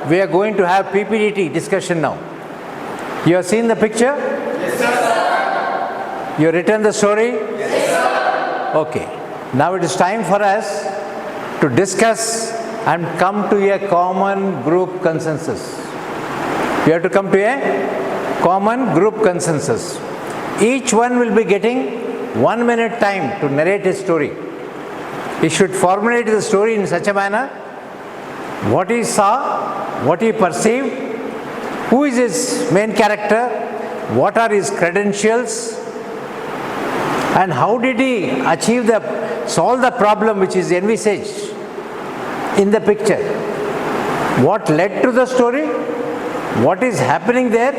we are going to have PPDT discussion now. You have seen the picture? Yes, sir. You have written the story? Yes, sir. Okay. Now it is time for us to discuss and come to a common group consensus. We have to come to a common group consensus. Each one will be getting 1 minute time to narrate his story. He should formulate the story in such a manner, what he saw, what he perceived, who is his main character, what are his credentials, and how did he solve the problem which is envisaged in the picture. What led to the story, what is happening there,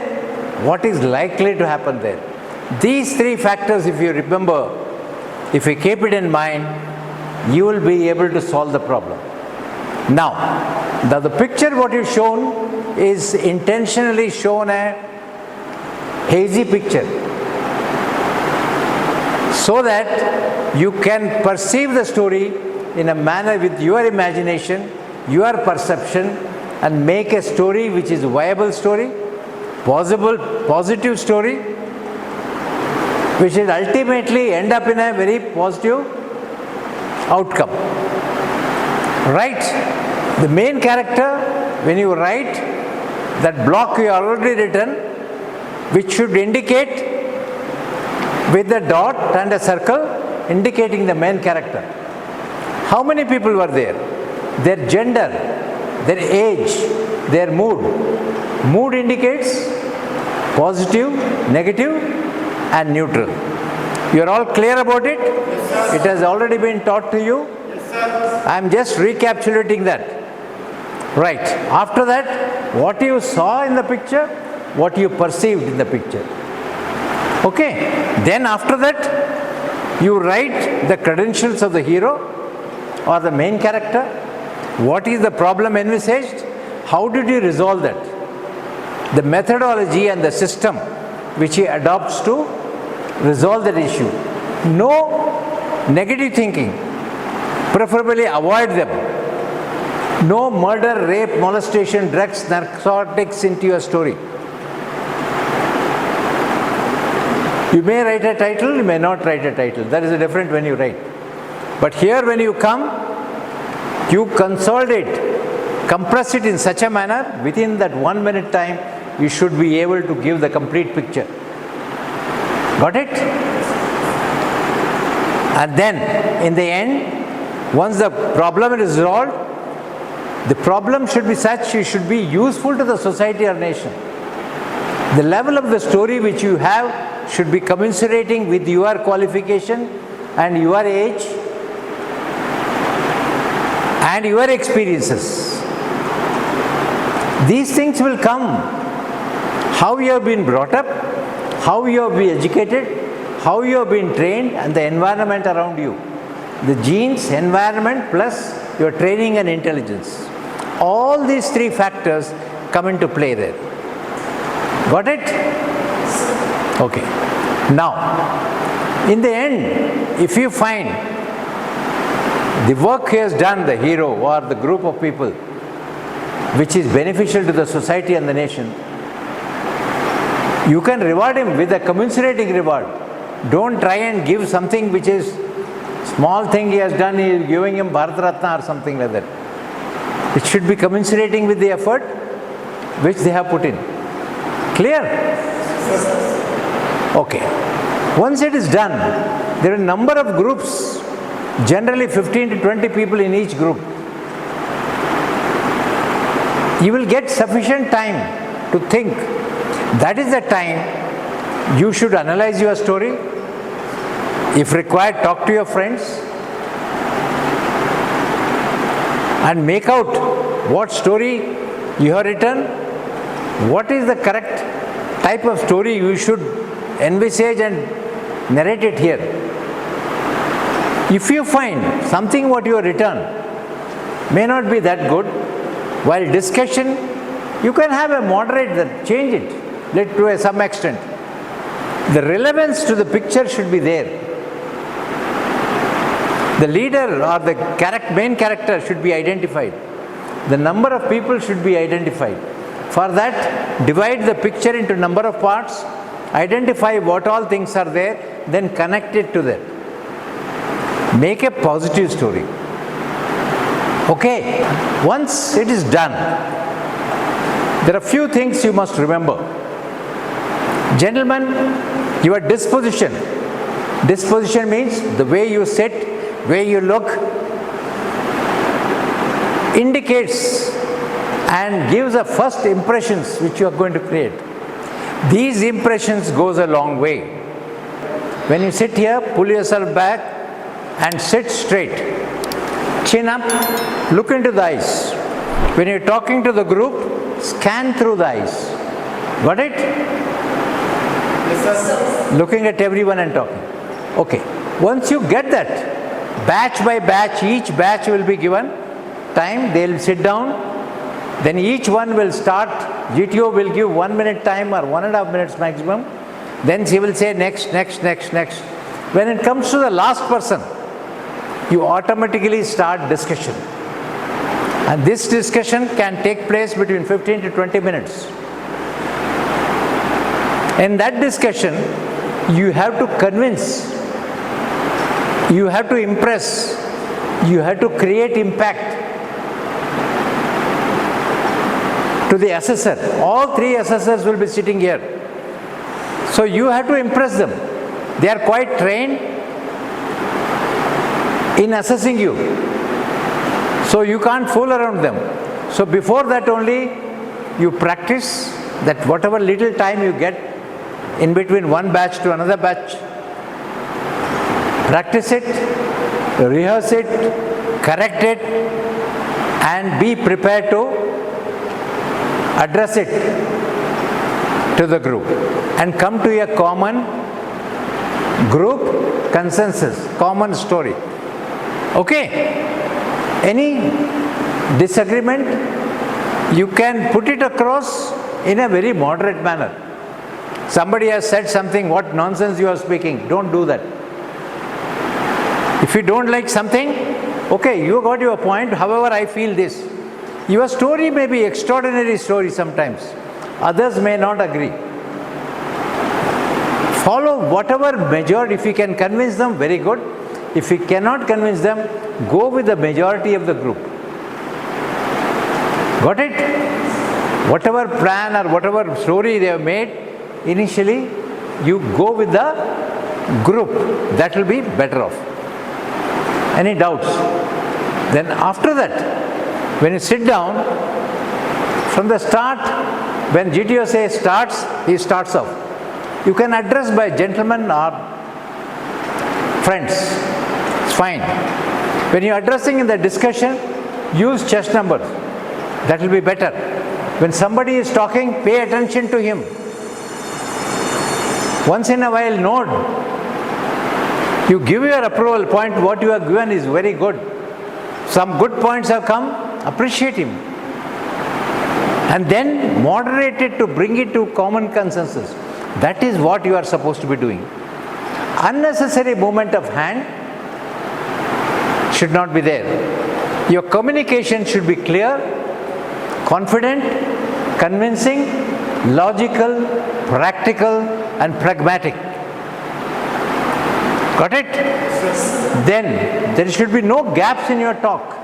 what is likely to happen there. These three factors, if you remember, if you keep it in mind, you will be able to solve the problem. Now, the picture what you've shown is intentionally shown a hazy picture so that you can perceive the story in a manner with your imagination, your perception, and make a story which is a viable story, positive story, which will ultimately end up in a very positive outcome. Right? The main character, when you write, that block you already written, which should indicate with a dot and a circle indicating the main character. How many people were there? Their gender, their age, their mood. Mood indicates positive, negative, and neutral. You are all clear about it? Yes, sir. It has already been taught to you. Yes, sir. I am just recapitulating that. Right. After that, what you saw in the picture, what you perceived in the picture. Okay. Then after that, you write the credentials of the hero or the main character. What is the problem envisaged? How did you resolve that? The methodology and the system which he adopts to resolve that issue. No negative thinking. Preferably avoid them. No murder, rape, molestation, drugs, narcotics into your story. You may write a title, you may not write a title. That is different when you write. But here when you come, you consolidate, compress it in such a manner, within that 1 minute time, you should be able to give the complete picture. Got it? And then, in the end, once the problem is resolved, the problem should be such, it should be useful to the society or nation. The level of the story which you have should be commensurating with your qualification and your age and your experiences. These things will come. How you have been brought up, how you have been educated, how you have been trained, and the environment around you. The genes, environment, plus your training and intelligence. All these three factors come into play there. Got it? Okay. Now, in the end, if you find the work he has done, the hero or the group of people, which is beneficial to the society and the nation, you can reward him with a commensurating reward. Don't try and give something which is small thing he has done, he is giving him Bharat Ratna or something like that. It should be commensurating with the effort which they have put in. Clear? Okay. Once it is done, there are a number of groups, generally 15 to 20 people in each group. You will get sufficient time to think. That is the time you should analyze your story. If required, talk to your friends and make out what story you have written, what is the correct type of story you should envisage and narrate it here. If you find something what you have written may not be that good, while discussion, you can have a moderate that change it to some extent. The relevance to the picture should be there. The leader or the main character should be identified. the number of people should be identified. For that, divide the picture into number of parts, identify what all things are there, then connect it to that. Make a positive story. Okay, once it is done, there are few things you must remember. Gentlemen, your disposition. Disposition means the way you sit, way you look, indicates and gives the first impressions which you are going to create. These impressions goes a long way. When you sit here, pull yourself back and sit straight. Chin up, look into the eyes. When you're talking to the group, scan through the eyes. Got it? Yes, sir. Looking at everyone and talking. Okay. Once you get that, batch by batch, each batch will be given time. They'll sit down. Then each one will start. GTO will give 1 minute time or 1.5 minutes maximum. Then she will say next, next, next, next. When it comes to the last person, you automatically start discussion. And this discussion can take place between 15 to 20 minutes. In that discussion, you have to convince, you have to impress, you have to create impact to the assessor. All three assessors will be sitting here. So you have to impress them. They are quite trained in assessing you. So you can't fool around them. So before that only, you practice that whatever little time you get in between one batch to another batch, practice it, rehearse it, correct it, and be prepared to address it to the group and come to a common group consensus, common story. Okay? Any disagreement, you can put it across in a very moderate manner. Somebody has said something, what nonsense you are speaking. Don't do that. If you don't like something, okay, you got your point, however I feel this. Your story may be extraordinary story sometimes. Others may not agree. Follow whatever majority, if you can convince them, very good. If you cannot convince them, go with the majority of the group. Got it? Whatever plan or whatever story they have made, initially you go with the group. That will be better off. Any doubts? Then after that, when you sit down, from the start, when GTO says starts, he starts off. You can address by gentlemen or friends. It's fine. When you are addressing in the discussion, use chest numbers. That will be better. When somebody is talking, pay attention to him. Once in a while, nod. You give your approval point, what you have given is very good. Some good points have come, appreciate him. And then moderate it to bring it to common consensus. That is what you are supposed to be doing. Unnecessary movement of hand should not be there. Your communication should be clear, confident, convincing, logical, practical, and pragmatic. Got it? Then there should be no gaps in your talk.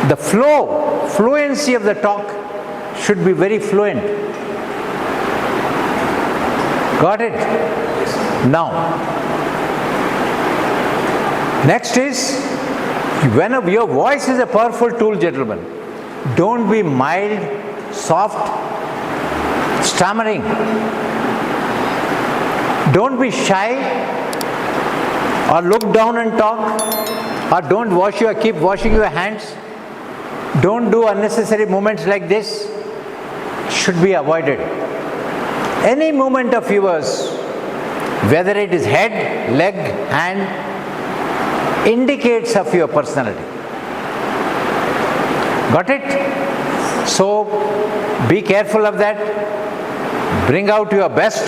The fluency of the talk should be very fluent. Got it? Now, next is, when your voice is a powerful tool, gentlemen, don't be mild, soft, stammering. Don't be shy or look down and talk, or don't keep washing your hands. Don't do unnecessary movements like this. Should be avoided. Any movement of yours, whether it is head, leg, hand, indicates of your personality. Got it? So be careful of that. Bring out your best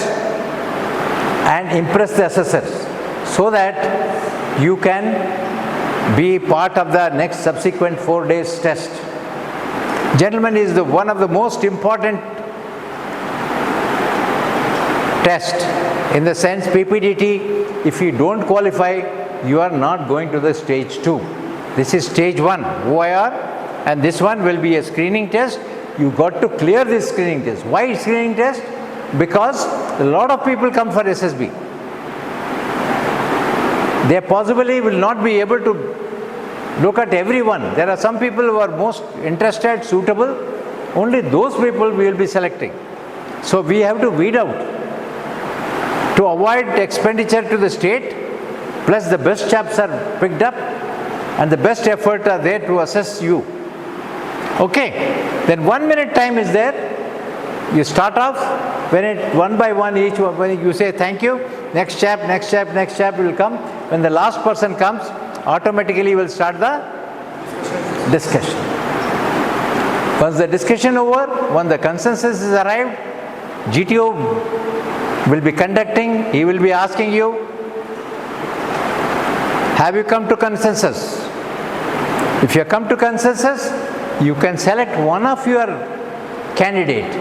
and impress the assessors so that you can be part of the next subsequent 4 days test. Gentlemen, is one of the most important test in the sense PPDT, if you don't qualify, you are not going to the stage 2. This is stage 1, OIR, and this one will be a screening test. You got to clear this screening test. Why screening test? Because a lot of people come for SSB. They possibly will not be able to look at everyone. There are some people who are most interested, suitable. Only those people we will be selecting. So we have to weed out. To avoid expenditure to the state, plus the best chaps are picked up and the best effort are there to assess you. Okay, then 1 minute time is there. You start off, when it one by one, each one, when you say thank you, next chap will come. When the last person comes, automatically will start the discussion. Once the discussion over, when the consensus is arrived, GTO will be conducting, he will be asking you, have you come to consensus? If you come to consensus, you can select one of your candidate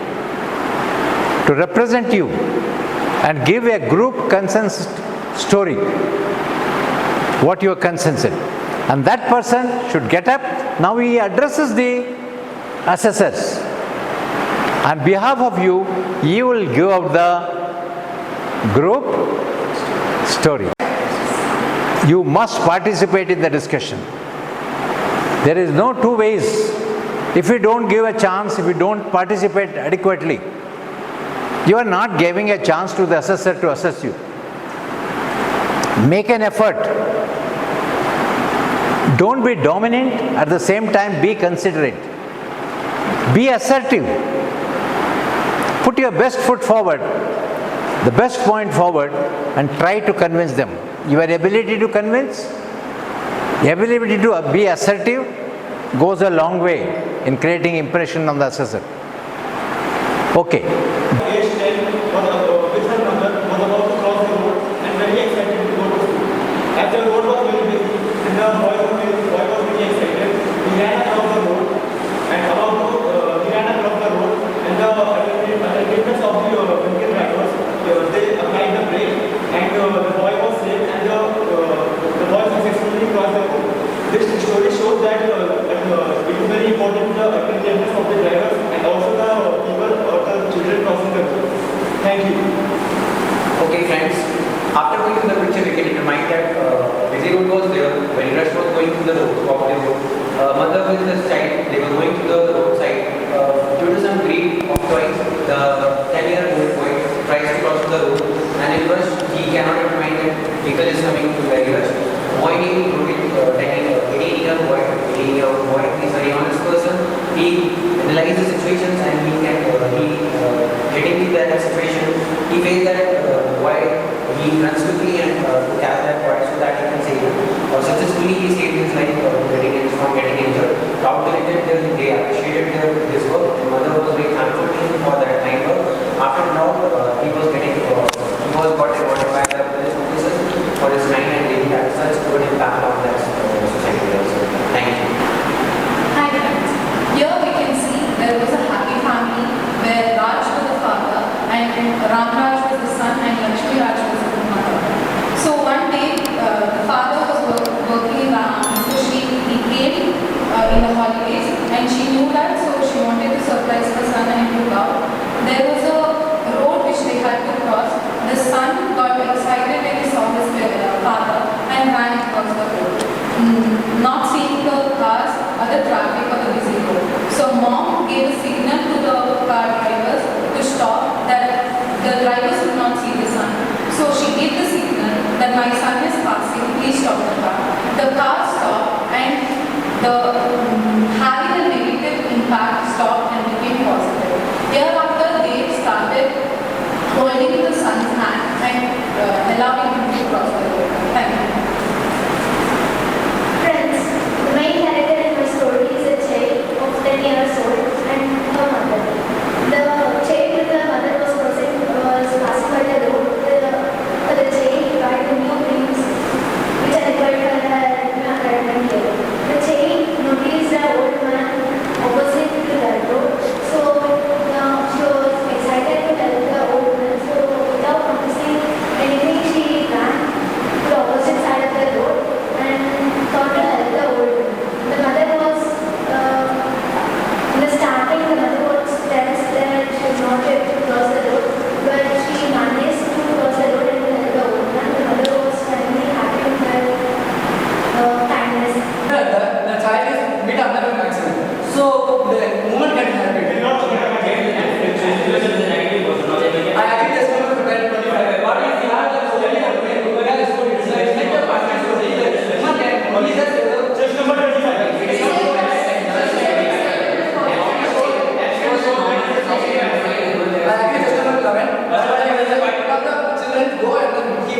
to represent you and give a group consensus story, what you are consented. And that person should get up. Now he addresses the assessors. On behalf of you, he will give out the group story. You must participate in the discussion. There is no two ways. If you don't give a chance, if you don't participate adequately, you are not giving a chance to the assessor to assess you. Make an effort. Don't be dominant, at the same time be considerate. Be assertive. Put your best foot forward, the best point forward, and try to convince them. Your ability to convince, the ability to be assertive goes a long way in creating impression on the assessor. Okay. Age 10 with her mother was about to cross the road and very excited to go to school. As the road was very busy and the boy was very excited, he ran across the road and the attendants of the vehicle drivers, they applied the brake and the boy was safe and the boy successfully crossed the road. This story shows that it is very important the attentiveness of the drivers and also the people or the children crossing the road. Thank you. Okay friends, after going to the picture we can remind that busy road was there when Rush was going to the road, mother with the child, they were going to the roadside. Due to some greed of choice, the 10-year-old boy tries to cross the road and in Rush he cannot remind that vehicle is coming to very Rush. Boy named Rohit, 18-year-old boy, he's a very honest person. He analyzes the situations and he getting into that situation, he feels that why he runs quickly and to catch that boy so that he can save him. Successfully he saved his life from getting injured. Proud connected, they appreciated his work. The mother was very thankful to him for that kind work. After now, he was got rewarded by the police officers for his kind and daily had such good impact on the society also. Thank you. Hi friends. Here we can see there was a happy family where Raj was the father and Ramraj was the son and Lakshmi Raj was the mother. So one day the father was working in the army, so he came in the holidays and she knew that, so she wanted to surprise her son and took out. There was a road which they had to cross. The son got excited when he saw his father and ran across the road, not seeing the cars or the traffic or the busy road. So mom gave a signal to the car drivers to stop, that the drivers would not see the son. So she gave the signal that my son is passing, please stop the car. The car stopped and the having a negative impact stopped and became positive. Hereafter they started holding the son's hand and allowing him to cross the road. Thank you. Friends, the main character in my story is a child of 10 years old and her mother. The child with her mother was passing by the road. The child tried to new things which are required for her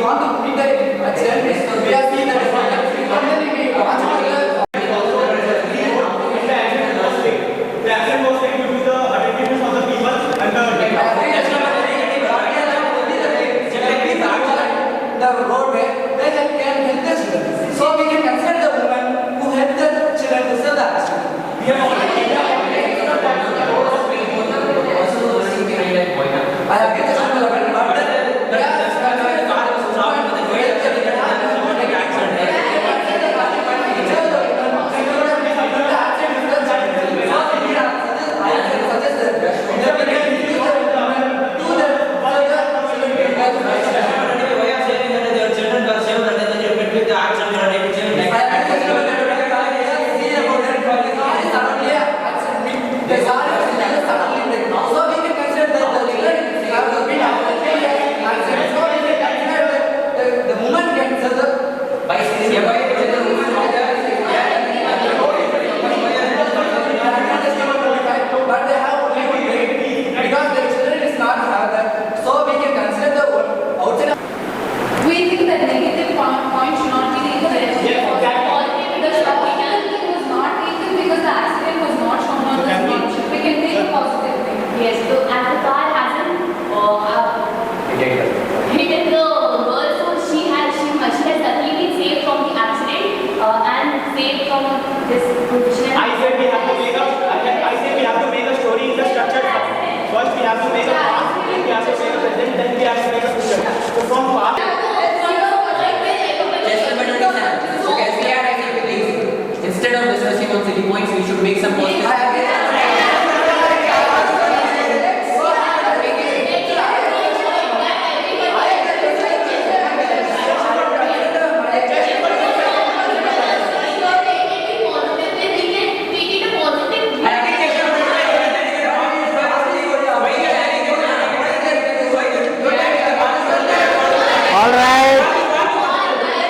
want to meet the accident, we are seeing that finally we watch the The accident was due to the attentiveness of the people and the roadway, they can help the children. So we can consider the woman who helped the children to serve the accident. We have already I agree with the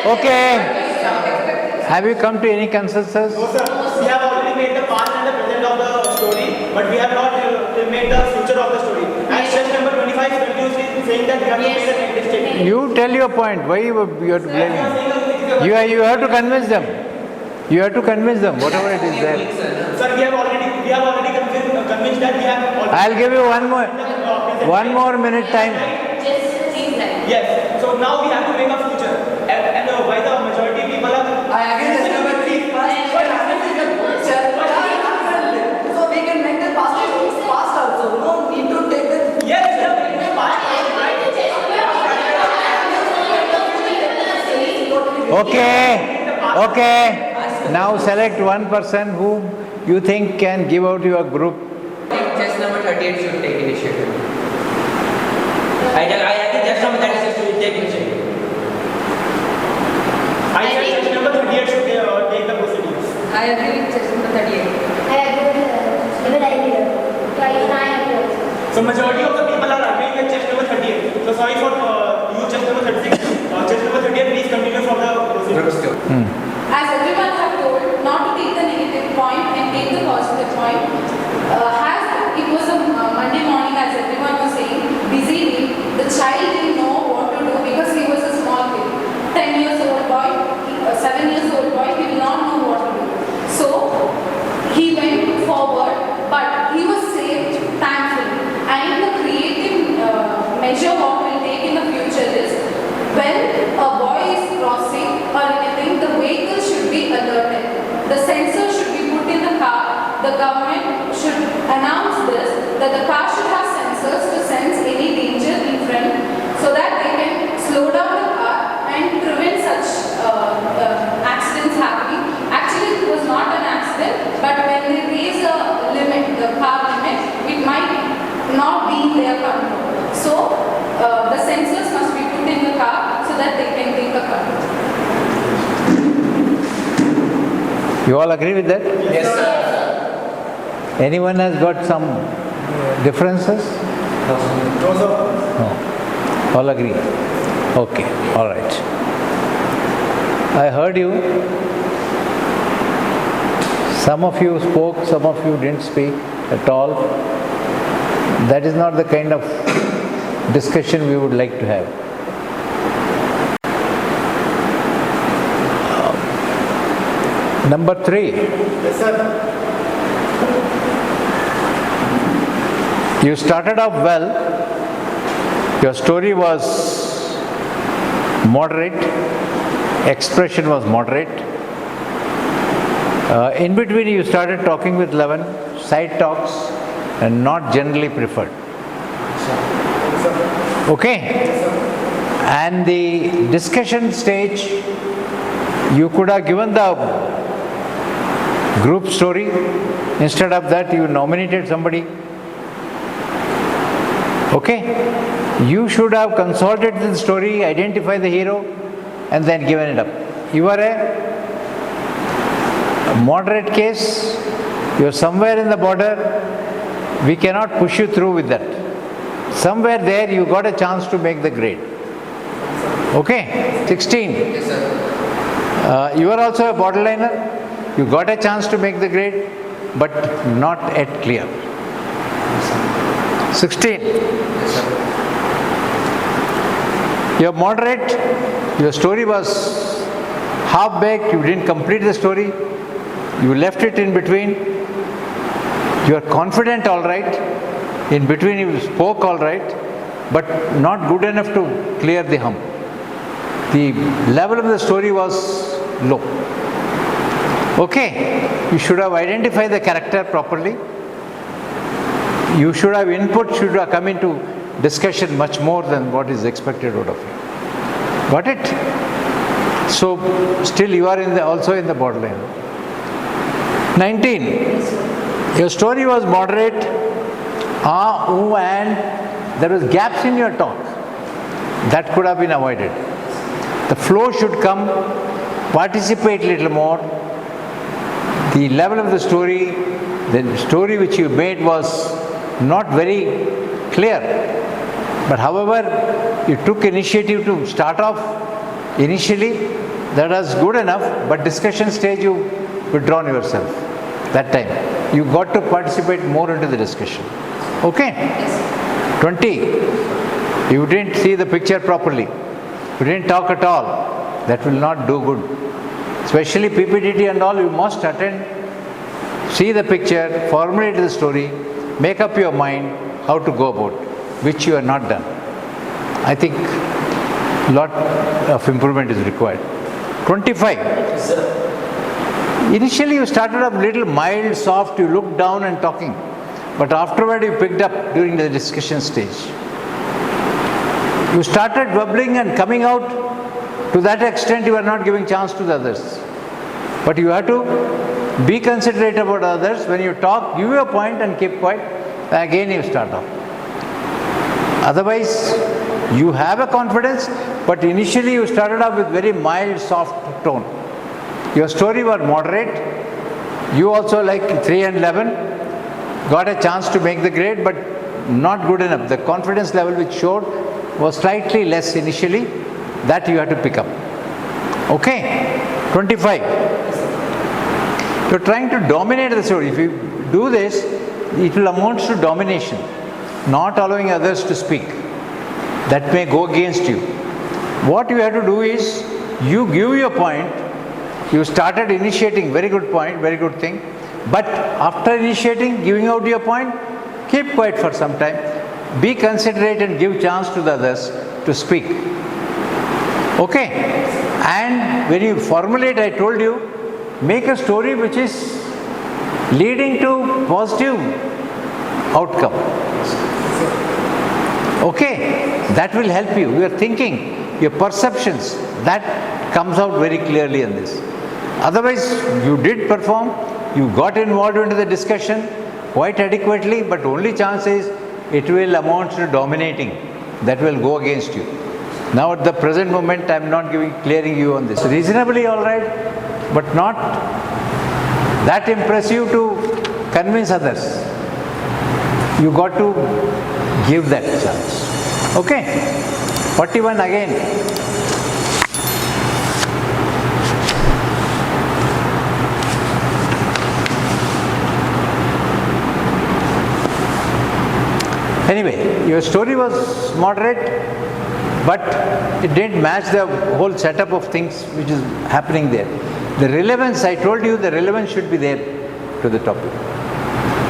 Okay. Have you come to any consensus? No, sir. We have already made the past and the present of the story, but we have not made the future of the story. And judge number 25 is continuously saying that we have to make a negative statement. You tell your point. Why you are blaming? You have to convince them. You have to convince them, whatever it is there. Sir, we have already convinced that we have already. I'll give you one more minute time. Yes. So now we have to make a future. And why the majority people are. I agree with number 3. So we can make the past also. No need to take the. Yes, sir. Okay. Now select one person whom you think can give out your group. Test number 38 should take initiative. I think test number 36 should take initiative. I think judge number 38 should take the proceedings. I agree with test number 38. I agree with even I agree. So majority of the people are agreeing with judge number 38. So sorry for you judge number 36. Judge number 38, please continue from the proceedings. As everyone have told, not to take the negative point and take the positive point. It was a Monday morning, as everyone was saying, busy day. The child didn't know what to do because he was a small kid. 10 years old boy, 7 years old boy, he did not know what to do. So he went forward, but he was saved, thankfully. And the creative measure what we'll take in the future is, when a boy is crossing or anything, the vehicle should be alerted. The sensor should be put in the car. The government should announce this, that the car should have sensors to sense any danger in front, so that they can slow down the car and prevent such accidents happening. Actually, it was not an accident, but when they raise a limit, the car limit, it might not be in their control. So the sensors must be put in the car so that they can take a control. You all agree with that? Yes, sir. Anyone has got some differences? No, sir. No. All agree? Okay. All right. I heard you. Some of you spoke, some of you didn't speak at all. That is not the kind of discussion we would like to have. Number 3. Yes, sir. You started off well. Your story was moderate. Expression was moderate. In between, you started talking with 11 side talks and not generally preferred. Okay? And the discussion stage, you could have given the group story. Instead of that, you nominated somebody. Okay? You should have consolidated the story, identified the hero, and then given it up. You are a moderate case, you are somewhere in the border, we cannot push you through with that. Somewhere there you got a chance to make the grade. Okay? 16. Yes, sir. You are also a borderliner, you got a chance to make the grade, but not yet clear. 16. Yes, sir. You are moderate, your story was half-baked, you didn't complete the story, you left it in between. You are confident, all right. In between you spoke all right, but not good enough to clear the hump. The level of the story was low. Okay, you should have identified the character properly. You should have input, should have come into discussion much more than what is expected out of you. Got it? So still you are also in the borderline. 19. Your story was moderate, and there was gaps in your talk. That could have been avoided. The flow should come, participate a little more. The level of the story which you made was not very clear. But however, you took initiative to start off initially, that was good enough, but discussion stage you withdrawn yourself that time. You got to participate more into the discussion. Okay? 20. You didn't see the picture properly. You didn't talk at all. That will not do good. Especially PPDT and all, you must attend, see the picture, formulate the story, make up your mind how to go about, which you have not done. I think a lot of improvement is required. 25. Initially you started up little mild, soft, you looked down and talking. But afterward you picked up during the discussion stage. You started bubbling and coming out. To that extent you are not giving chance to the others. But you have to be considerate about others. When you talk, give your point and keep quiet. Again you start off. Otherwise, you have a confidence, but initially you started off with very mild, soft tone. Your story was moderate. You also, like 3 and 11, got a chance to make the grade, but not good enough. The confidence level which showed was slightly less initially. That you have to pick up. Okay? 25. You're trying to dominate the story. If you do this, it will amount to domination, not allowing others to speak. That may go against you. What you have to do is, you give your point. You started initiating, very good point, very good thing. But after initiating, giving out your point, keep quiet for some time. Be considerate and give chance to the others to speak. Okay? And when you formulate, I told you, make a story which is leading to positive outcome. Okay? That will help you. Your thinking, your perceptions, that comes out very clearly in this. Otherwise, you did perform, you got involved into the discussion quite adequately, but only chance is it will amount to dominating. That will go against you. Now at the present moment, I am not clearing you on this. Reasonably all right, but not that impressive to convince others. You got to give that chance. Okay? 41 again. Anyway, your story was moderate, but it didn't match the whole setup of things which is happening there. The relevance, I told you, the relevance should be there to the topic.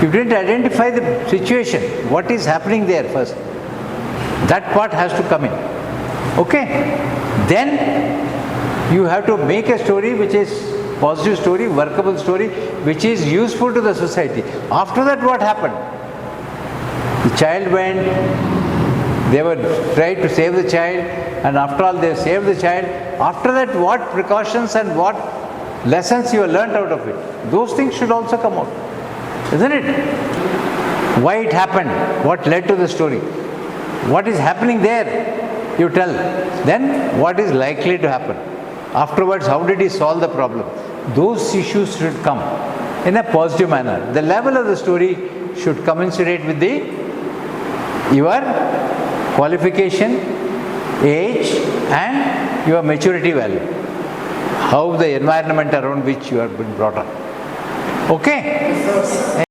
You didn't identify the situation, what is happening there first. That part has to come in. Okay? Then you have to make a story which is positive story, workable story, which is useful to the society. After that, what happened? The child went, they were tried to save the child, and after all they saved the child. After that, what precautions and what lessons you have learnt out of it? Those things should also come out, isn't it? Why it happened? What led to the story? What is happening there? You tell. Then what is likely to happen? Afterwards, how did he solve the problem? Those issues should come in a positive manner. The level of the story should commensurate with your qualification, age, and your maturity value. How the environment around which you have been brought up. Okay?